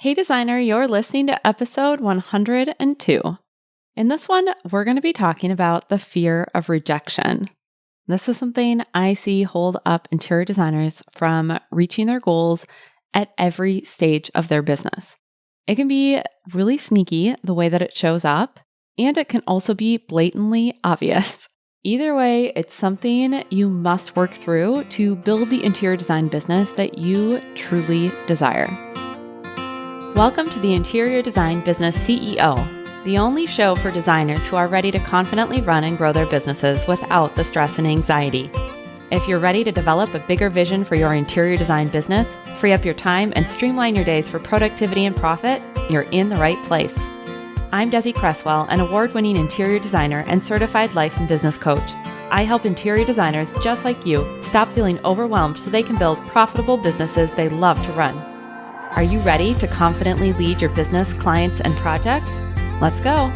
Hey designer, you're listening to episode 102. In this one, we're going to be talking about the fear of rejection. This is something I see hold up interior designers from reaching their goals at every stage of their business. It can be really sneaky the way that it shows up, and it can also be blatantly obvious. Either way, it's something you must work through to build the interior design business that you truly desire. Welcome to the Interior Design Business CEO, the only show for designers who are ready to confidently run and grow their businesses without the stress and anxiety. If you're ready to develop a bigger vision for your interior design business, free up your time, and streamline your days for productivity and profit, you're in the right place. I'm Desi Cresswell, an award-winning interior designer and certified life and business coach. I help interior designers just like you stop feeling overwhelmed so they can build profitable businesses they love to run. Are you ready to confidently lead your business, clients, and projects? Let's go.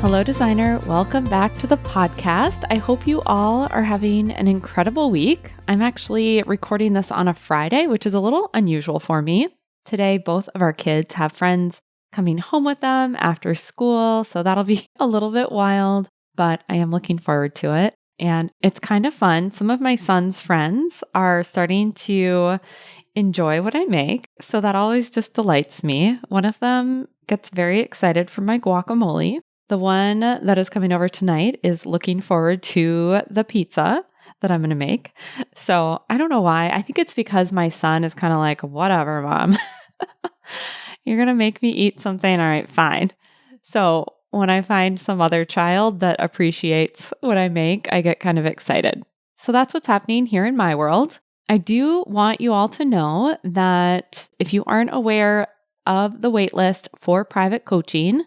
Hello, designer. Welcome back to the podcast. I hope you all are having an incredible week. I'm actually recording this on a Friday, which is a little unusual for me. Today, both of our kids have friends coming home with them after school, so that'll be a little bit wild, but I am looking forward to it. And it's kind of fun. Some of my son's friends are starting to enjoy what I make, so that always just delights me. One of them gets very excited for my guacamole. The one that is coming over tonight is looking forward to the pizza that I'm going to make. So I don't know why. I think it's because my son is kind of like, whatever, mom. You're going to make me eat something. All right, fine. So when I find some other child that appreciates what I make, I get kind of excited. So that's what's happening here in my world. I do want you all to know that if you aren't aware of the waitlist for private coaching,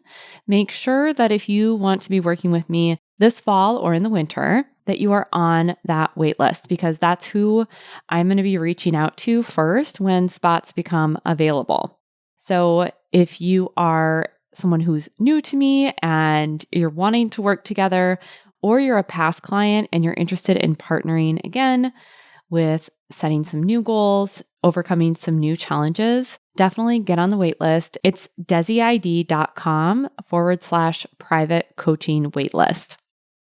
make sure that if you want to be working with me this fall or in the winter, that you are on that waitlist, because that's who I'm going to be reaching out to first when spots become available. So if you are someone who's new to me and you're wanting to work together, or you're a past client and you're interested in partnering again with setting some new goals, overcoming some new challenges, definitely get on the wait list. It's desiid.com/private coaching waitlist.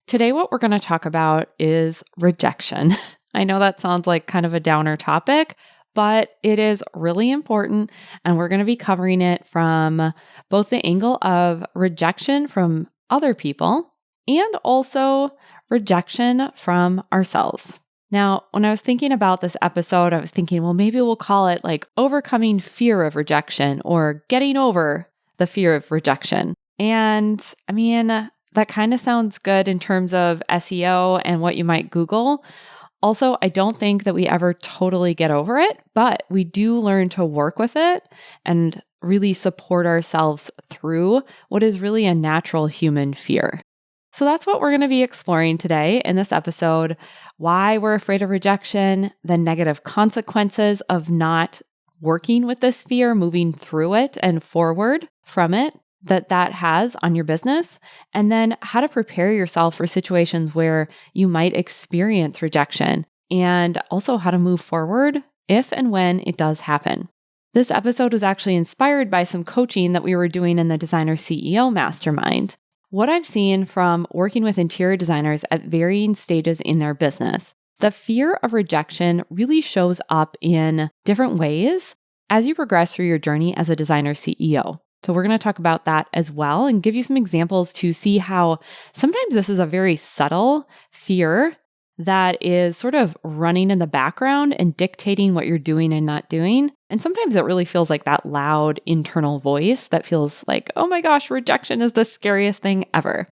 Today, what we're going to talk about is rejection. I know that sounds like kind of a downer topic, but it is really important, and we're going to be covering it from both the angle of rejection from other people and also rejection from ourselves. Now, when I was thinking about this episode, I was thinking, well, maybe we'll call it like overcoming fear of rejection or getting over the fear of rejection. And I mean, that kind of sounds good in terms of SEO and what you might Google. Also, I don't think that we ever totally get over it, but we do learn to work with it and really support ourselves through what is really a natural human fear. So that's what we're going to be exploring today in this episode: why we're afraid of rejection, the negative consequences of not working with this fear, moving through it and forward from it, that has on your business, and then how to prepare yourself for situations where you might experience rejection, and also how to move forward if and when it does happen. This episode was actually inspired by some coaching that we were doing in the Designer CEO Mastermind. What I've seen from working with interior designers at varying stages in their business, the fear of rejection really shows up in different ways as you progress through your journey as a designer CEO. So we're going to talk about that as well and give you some examples to see how sometimes this is a very subtle fear that is sort of running in the background and dictating what you're doing and not doing. And sometimes it really feels like that loud internal voice that feels like, oh my gosh, rejection is the scariest thing ever.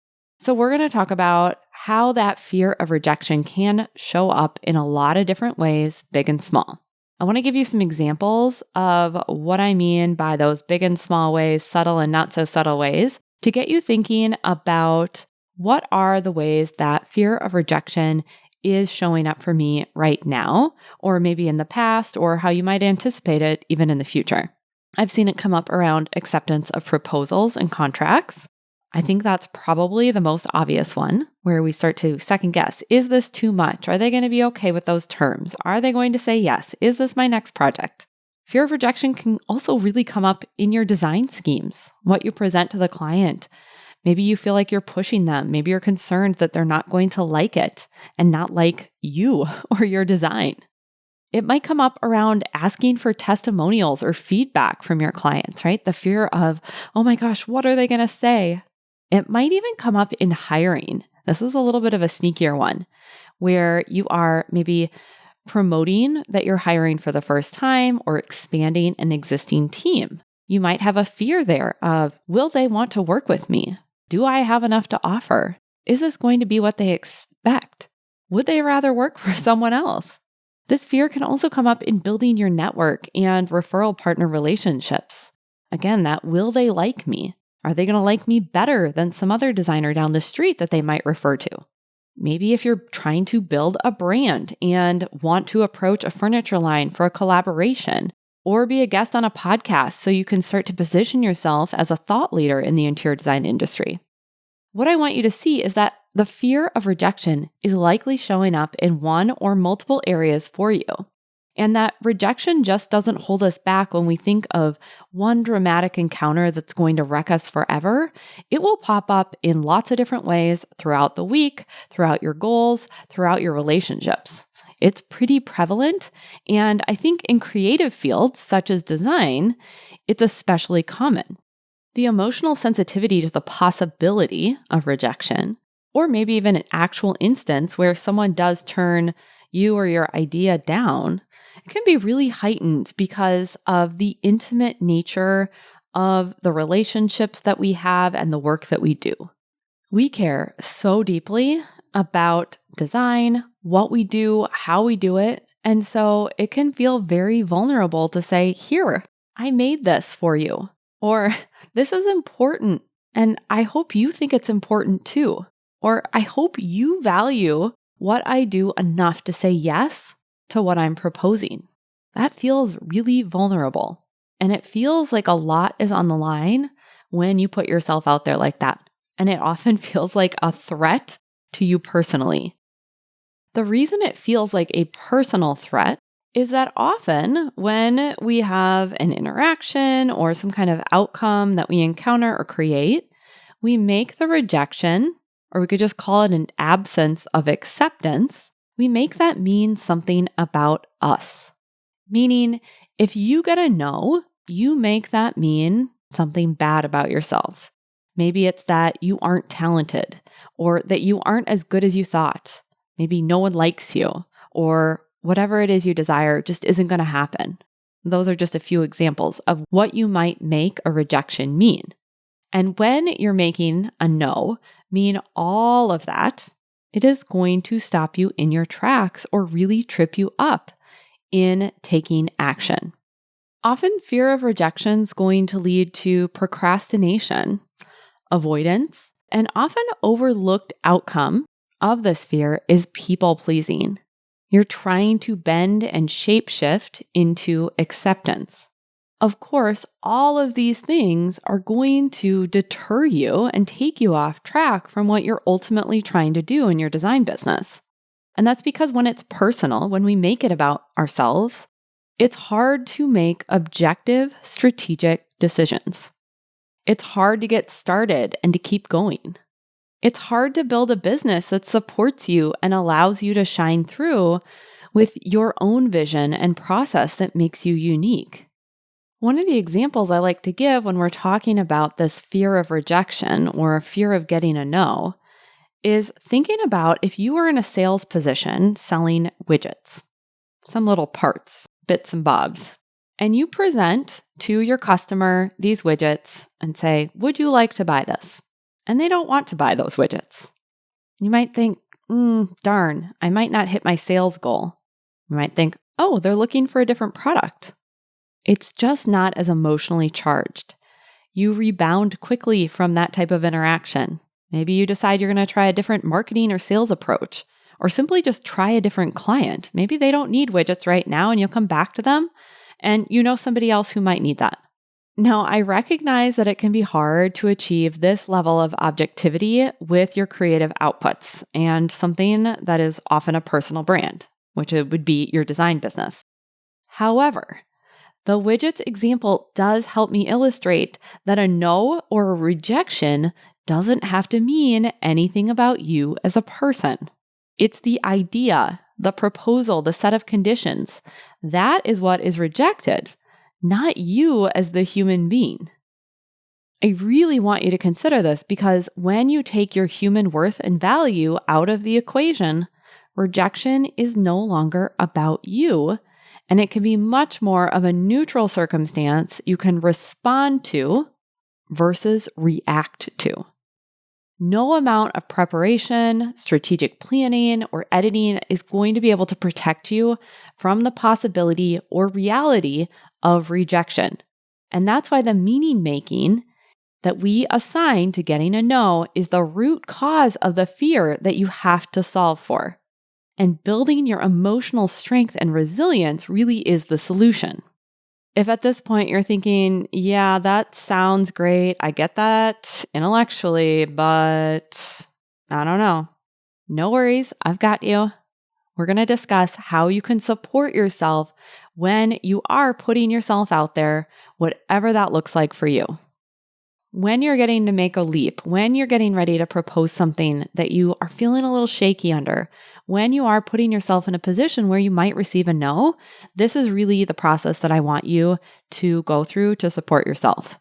So we're going to talk about how that fear of rejection can show up in a lot of different ways, big and small. I want to give you some examples of what I mean by those big and small ways, subtle and not so subtle ways, to get you thinking about what are the ways that fear of rejection is showing up for me right now, or maybe in the past, or how you might anticipate it even in the future. I've seen it come up around acceptance of proposals and contracts. I think that's probably the most obvious one, where we start to second guess. Is this too much? Are they going to be okay with those terms? Are they going to say yes? Is this my next project? Fear of rejection can also really come up in your design schemes, what you present to the client. Maybe you feel like you're pushing them. Maybe you're concerned that they're not going to like it and not like you or your design. It might come up around asking for testimonials or feedback from your clients, right? The fear of, oh my gosh, what are they going to say? It might even come up in hiring. This is a little bit of a sneakier one where you are maybe promoting that you're hiring for the first time or expanding an existing team. You might have a fear there of, will they want to work with me? Do I have enough to offer? Is this going to be what they expect? Would they rather work for someone else? This fear can also come up in building your network and referral partner relationships. Again, that will they like me? Are they going to like me better than some other designer down the street that they might refer to? Maybe if you're trying to build a brand and want to approach a furniture line for a collaboration or be a guest on a podcast so you can start to position yourself as a thought leader in the interior design industry. What I want you to see is that the fear of rejection is likely showing up in one or multiple areas for you. And that rejection just doesn't hold us back when we think of one dramatic encounter that's going to wreck us forever. It will pop up in lots of different ways throughout the week, throughout your goals, throughout your relationships. It's pretty prevalent. And I think in creative fields such as design, it's especially common. The emotional sensitivity to the possibility of rejection, or maybe even an actual instance where someone does turn you or your idea down, it can be really heightened because of the intimate nature of the relationships that we have and the work that we do. We care so deeply about design, what we do, how we do it, and so it can feel very vulnerable to say, here, I made this for you, or this is important, and I hope you think it's important too. Or I hope you value what I do enough to say yes to what I'm proposing. That feels really vulnerable. And it feels like a lot is on the line when you put yourself out there like that. And it often feels like a threat to you personally. The reason it feels like a personal threat is that often when we have an interaction or some kind of outcome that we encounter or create, we make the rejection, or we could just call it an absence of acceptance, we make that mean something about us. Meaning, if you get a no, you make that mean something bad about yourself. Maybe it's that you aren't talented, or that you aren't as good as you thought. Maybe no one likes you, or whatever it is you desire just isn't going to happen. Those are just a few examples of what you might make a rejection mean. And when you're making a no mean all of that, it is going to stop you in your tracks or really trip you up in taking action. Often fear of rejection is going to lead to procrastination, avoidance, and often overlooked outcome of this fear is people pleasing. You're trying to bend and shapeshift into acceptance. Of course, all of these things are going to deter you and take you off track from what you're ultimately trying to do in your design business. And that's because when it's personal, when we make it about ourselves, it's hard to make objective, strategic decisions. It's hard to get started and to keep going. It's hard to build a business that supports you and allows you to shine through with your own vision and process that makes you unique. One of the examples I like to give when we're talking about this fear of rejection or fear of getting a no is thinking about if you were in a sales position selling widgets, some little parts, bits and bobs, and you present to your customer these widgets and say, would you like to buy this? And they don't want to buy those widgets. You might think, darn, I might not hit my sales goal. You might think, oh, they're looking for a different product. It's just not as emotionally charged. You rebound quickly from that type of interaction. Maybe you decide you're going to try a different marketing or sales approach, or simply just try a different client. Maybe they don't need widgets right now and you'll come back to them and you know somebody else who might need that. Now, I recognize that it can be hard to achieve this level of objectivity with your creative outputs and something that is often a personal brand, which it would be your design business. However, The widgets example does help me illustrate that a no or a rejection doesn't have to mean anything about you as a person. It's the idea, the proposal, the set of conditions. That is what is rejected, not you as the human being. I really want you to consider this because when you take your human worth and value out of the equation, rejection is no longer about you, and it can be much more of a neutral circumstance you can respond to versus react to. No amount of preparation, strategic planning, or editing is going to be able to protect you from the possibility or reality of rejection. And that's why the meaning making that we assign to getting a no is the root cause of the fear that you have to solve for. And building your emotional strength and resilience really is the solution. If at this point you're thinking, yeah, that sounds great, I get that intellectually, but I don't know. No worries, I've got you. We're going to discuss how you can support yourself when you are putting yourself out there, whatever that looks like for you. When you're getting to make a leap, when you're getting ready to propose something that you are feeling a little shaky under, when you are putting yourself in a position where you might receive a no, this is really the process that I want you to go through to support yourself.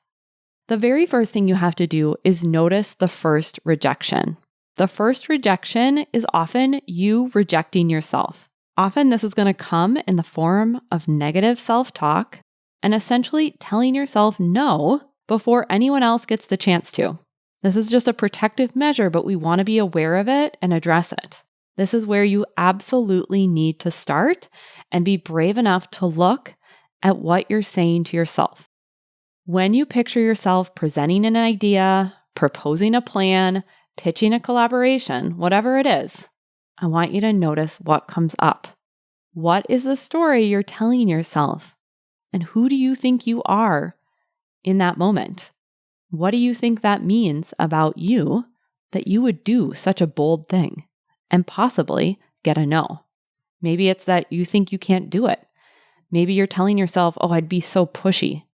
The very first thing you have to do is notice the first rejection. The first rejection is often you rejecting yourself. Often this is going to come in the form of negative self-talk and essentially telling yourself no before anyone else gets the chance to. This is just a protective measure, but we want to be aware of it and address it. This is where you absolutely need to start and be brave enough to look at what you're saying to yourself. When you picture yourself presenting an idea, proposing a plan, pitching a collaboration, whatever it is, I want you to notice what comes up. What is the story you're telling yourself? And who do you think you are in that moment? What do you think that means about you that you would do such a bold thing and possibly get a no? Maybe it's that you think you can't do it. Maybe you're telling yourself, oh, I'd be so pushy.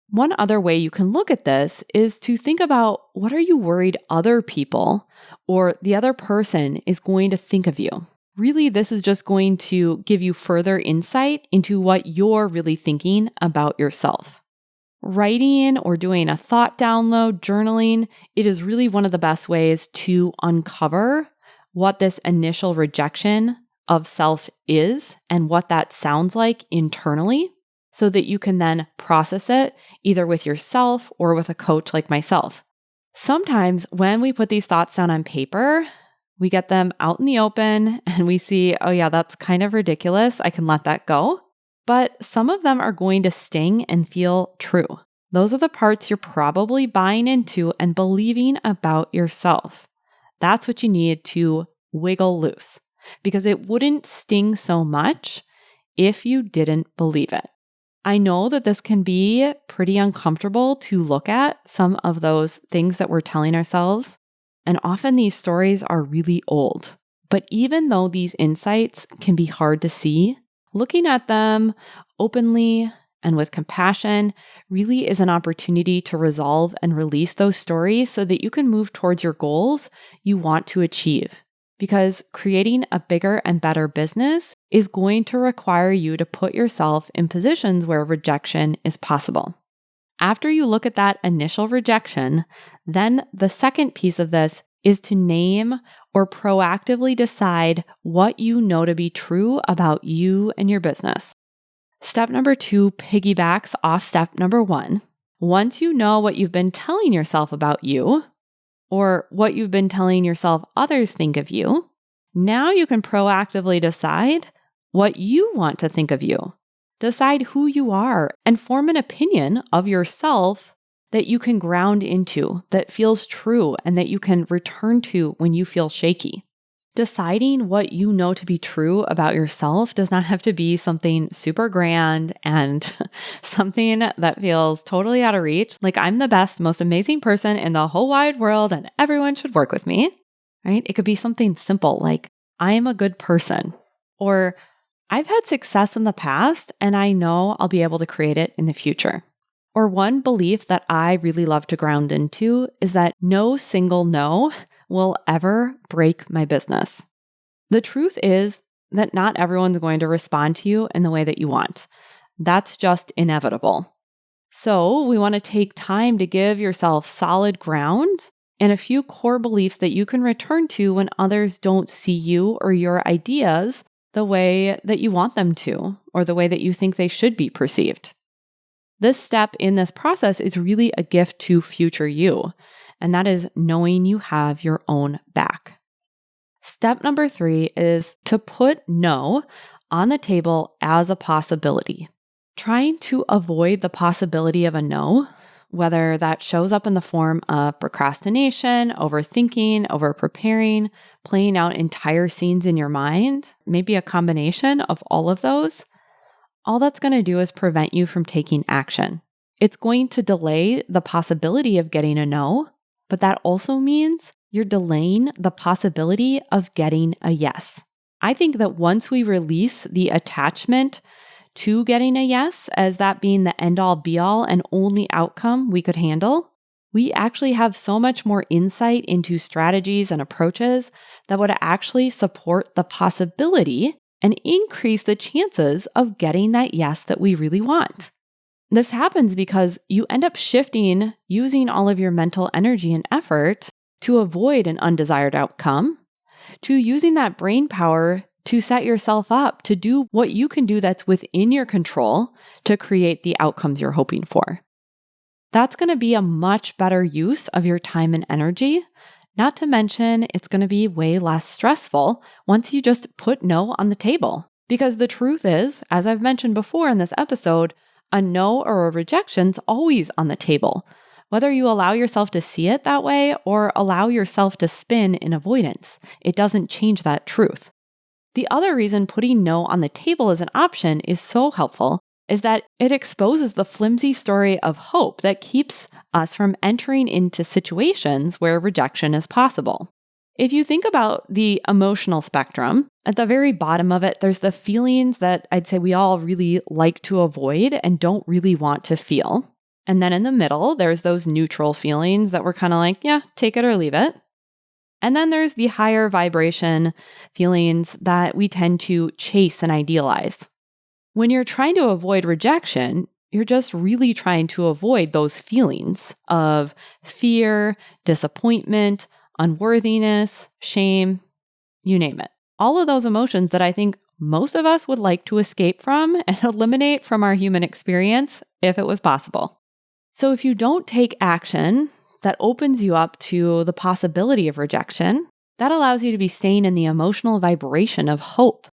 One other way you can look at this is to think about what are you worried other people or the other person is going to think of you. Really, this is just going to give you further insight into what you're really thinking about yourself. Writing or doing a thought download, journaling, it is really one of the best ways to uncover what this initial rejection of self is and what that sounds like internally so that you can then process it either with yourself or with a coach like myself. Sometimes when we put these thoughts down on paper, we get them out in the open and we see, oh yeah, that's kind of ridiculous. I can let that go. But some of them are going to sting and feel true. Those are the parts you're probably buying into and believing about yourself. That's what you need to wiggle loose because it wouldn't sting so much if you didn't believe it. I know that this can be pretty uncomfortable to look at some of those things that we're telling ourselves. And often these stories are really old. But even though these insights can be hard to see, looking at them openly and with compassion really is an opportunity to resolve and release those stories so that you can move towards your goals you want to achieve. Because creating a bigger and better business is going to require you to put yourself in positions where rejection is possible. After you look at that initial rejection, then the second piece of this is to name or proactively decide what you know to be true about you and your business. Step number 2 piggybacks off step number 1. Once you know what you've been telling yourself about you, or what you've been telling yourself others think of you, now you can proactively decide what you want to think of you. Decide who you are and form an opinion of yourself that you can ground into, that feels true, and that you can return to when you feel shaky. Deciding what you know to be true about yourself does not have to be something super grand and something that feels totally out of reach. Like I'm the best, most amazing person in the whole wide world and everyone should work with me, right? It could be something simple like I am a good person or I've had success in the past and I know I'll be able to create it in the future. Or one belief that I really love to ground into is that no single no will ever break my business. The truth is that not everyone's going to respond to you in the way that you want. That's just inevitable. So we want to take time to give yourself solid ground and a few core beliefs that you can return to when others don't see you or your ideas the way that you want them to, or the way that you think they should be perceived. This step in this process is really a gift to future you, and that is knowing you have your own back. Step number 3 is to put no on the table as a possibility. Trying to avoid the possibility of a no, whether that shows up in the form of procrastination, overthinking, over-preparing, playing out entire scenes in your mind, maybe a combination of all of those, all that's going to do is prevent you from taking action. It's going to delay the possibility of getting a no, but that also means you're delaying the possibility of getting a yes. I think that once we release the attachment to getting a yes as that being the end-all be-all and only outcome we could handle, we actually have so much more insight into strategies and approaches that would actually support the possibility and increase the chances of getting that yes that we really want. This happens because you end up shifting using all of your mental energy and effort to avoid an undesired outcome, to using that brain power to set yourself up to do what you can do that's within your control to create the outcomes you're hoping for. That's going to be a much better use of your time and energy. Not to mention, it's going to be way less stressful once you just put no on the table. Because the truth is, as I've mentioned before in this episode, a no or a rejection's always on the table, whether you allow yourself to see it that way or allow yourself to spin in avoidance. It doesn't change that truth. The other reason putting no on the table as an option is so helpful is that it exposes the flimsy story of hope that keeps us from entering into situations where rejection is possible. If you think about the emotional spectrum, at the very bottom of it, there's the feelings that I'd say we all really like to avoid and don't really want to feel. And then in the middle, there's those neutral feelings that we're kind of like, yeah, take it or leave it. And then there's the higher vibration feelings that we tend to chase and idealize. When you're trying to avoid rejection, you're just really trying to avoid those feelings of fear, disappointment, unworthiness, shame, you name it. All of those emotions that I think most of us would like to escape from and eliminate from our human experience if it was possible. So if you don't take action, that opens you up to the possibility of rejection. That allows you to be staying in the emotional vibration of hope,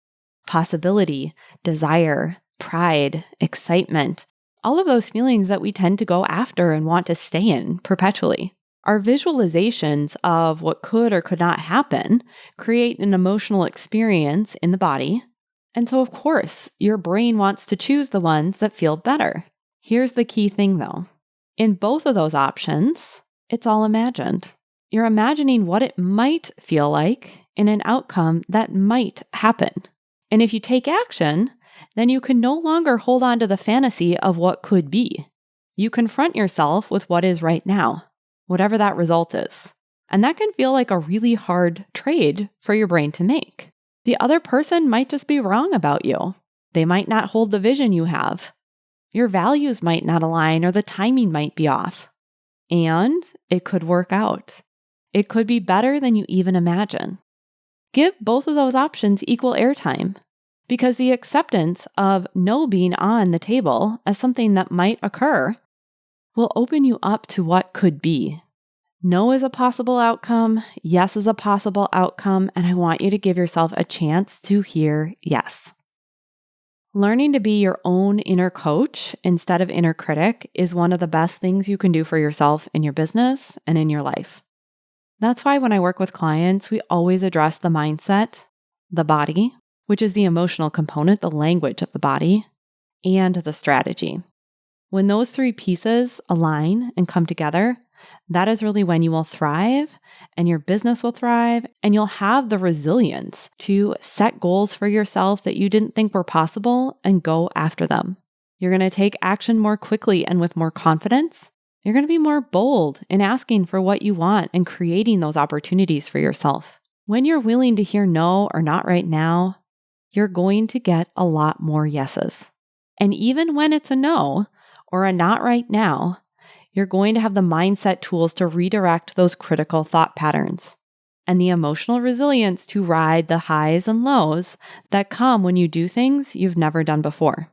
possibility, desire, pride, excitement, all of those feelings that we tend to go after and want to stay in perpetually. Our visualizations of what could or could not happen create an emotional experience in the body. And so, of course, your brain wants to choose the ones that feel better. Here's the key thing though. In both of those options, it's all imagined. You're imagining what it might feel like in an outcome that might happen. And if you take action, then you can no longer hold on to the fantasy of what could be. You confront yourself with what is right now, whatever that result is. And that can feel like a really hard trade for your brain to make. The other person might just be wrong about you. They might not hold the vision you have. Your values might not align or the timing might be off. And it could work out. It could be better than you even imagine. Give both of those options equal airtime because the acceptance of no being on the table as something that might occur will open you up to what could be. No is a possible outcome. Yes is a possible outcome. And I want you to give yourself a chance to hear yes. Learning to be your own inner coach instead of inner critic is one of the best things you can do for yourself in your business and in your life. That's why when I work with clients, we always address the mindset, the body, which is the emotional component, the language of the body, and the strategy. When those three pieces align and come together, that is really when you will thrive and your business will thrive and you'll have the resilience to set goals for yourself that you didn't think were possible and go after them. You're going to take action more quickly and with more confidence. You're going to be more bold in asking for what you want and creating those opportunities for yourself. When you're willing to hear no or not right now, you're going to get a lot more yeses. And even when it's a no or a not right now, you're going to have the mindset tools to redirect those critical thought patterns and the emotional resilience to ride the highs and lows that come when you do things you've never done before.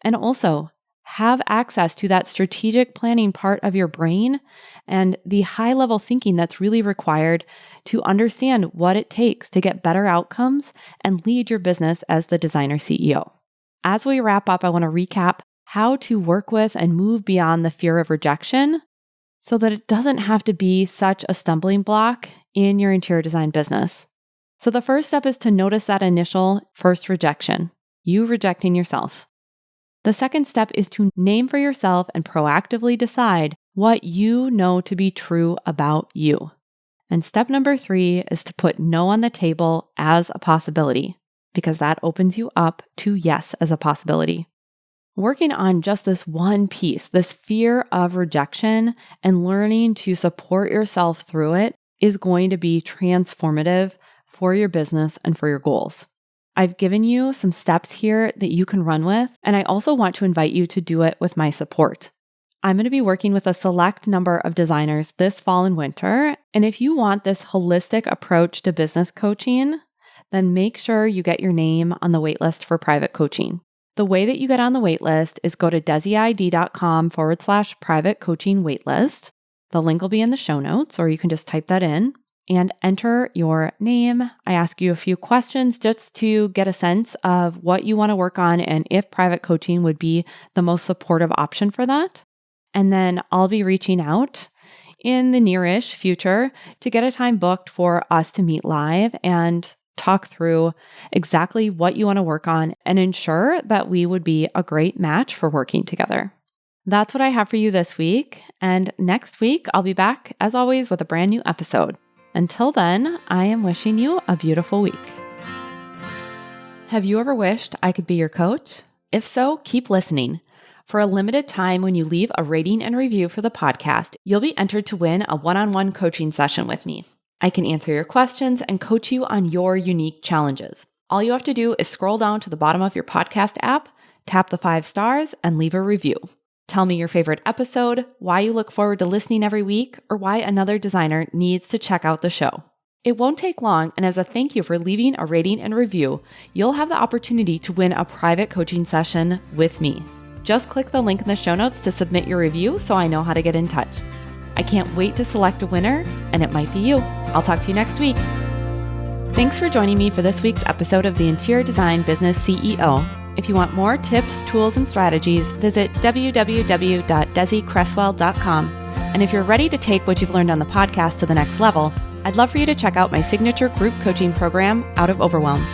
And also have access to that strategic planning part of your brain and the high-level thinking that's really required to understand what it takes to get better outcomes and lead your business as the designer CEO. As we wrap up, I want to recap how to work with and move beyond the fear of rejection so that it doesn't have to be such a stumbling block in your interior design business. So the first step is to notice that initial first rejection, you rejecting yourself. The second step is to name for yourself and proactively decide what you know to be true about you. And step number 3 is to put no on the table as a possibility, because that opens you up to yes as a possibility. Working on just this one piece, this fear of rejection, and learning to support yourself through it is going to be transformative for your business and for your goals. I've given you some steps here that you can run with, and I also want to invite you to do it with my support. I'm going to be working with a select number of designers this fall and winter, and if you want this holistic approach to business coaching, then make sure you get your name on the waitlist for private coaching. The way that you get on the waitlist is go to desiid.com/private coaching waitlist. The link will be in the show notes, or you can just type that in and enter your name. I ask you a few questions just to get a sense of what you want to work on and if private coaching would be the most supportive option for that. And then I'll be reaching out in the nearish future to get a time booked for us to meet live and talk through exactly what you want to work on and ensure that we would be a great match for working together. That's what I have for you this week. And next week, I'll be back, as always, with a brand new episode. Until then, I am wishing you a beautiful week. Have you ever wished I could be your coach? If so, keep listening. For a limited time, when you leave a rating and review for the podcast, you'll be entered to win a one-on-one coaching session with me. I can answer your questions and coach you on your unique challenges. All you have to do is scroll down to the bottom of your podcast app, tap the 5 stars, and leave a review. Tell me your favorite episode, why you look forward to listening every week, or why another designer needs to check out the show. It won't take long, and as a thank you for leaving a rating and review, you'll have the opportunity to win a private coaching session with me. Just click the link in the show notes to submit your review so I know how to get in touch. I can't wait to select a winner, and it might be you. I'll talk to you next week. Thanks for joining me for this week's episode of the Interior Design Business CEO. If you want more tips, tools, and strategies, visit www.desiCresswell.com. And if you're ready to take what you've learned on the podcast to the next level, I'd love for you to check out my signature group coaching program, Out of Overwhelm.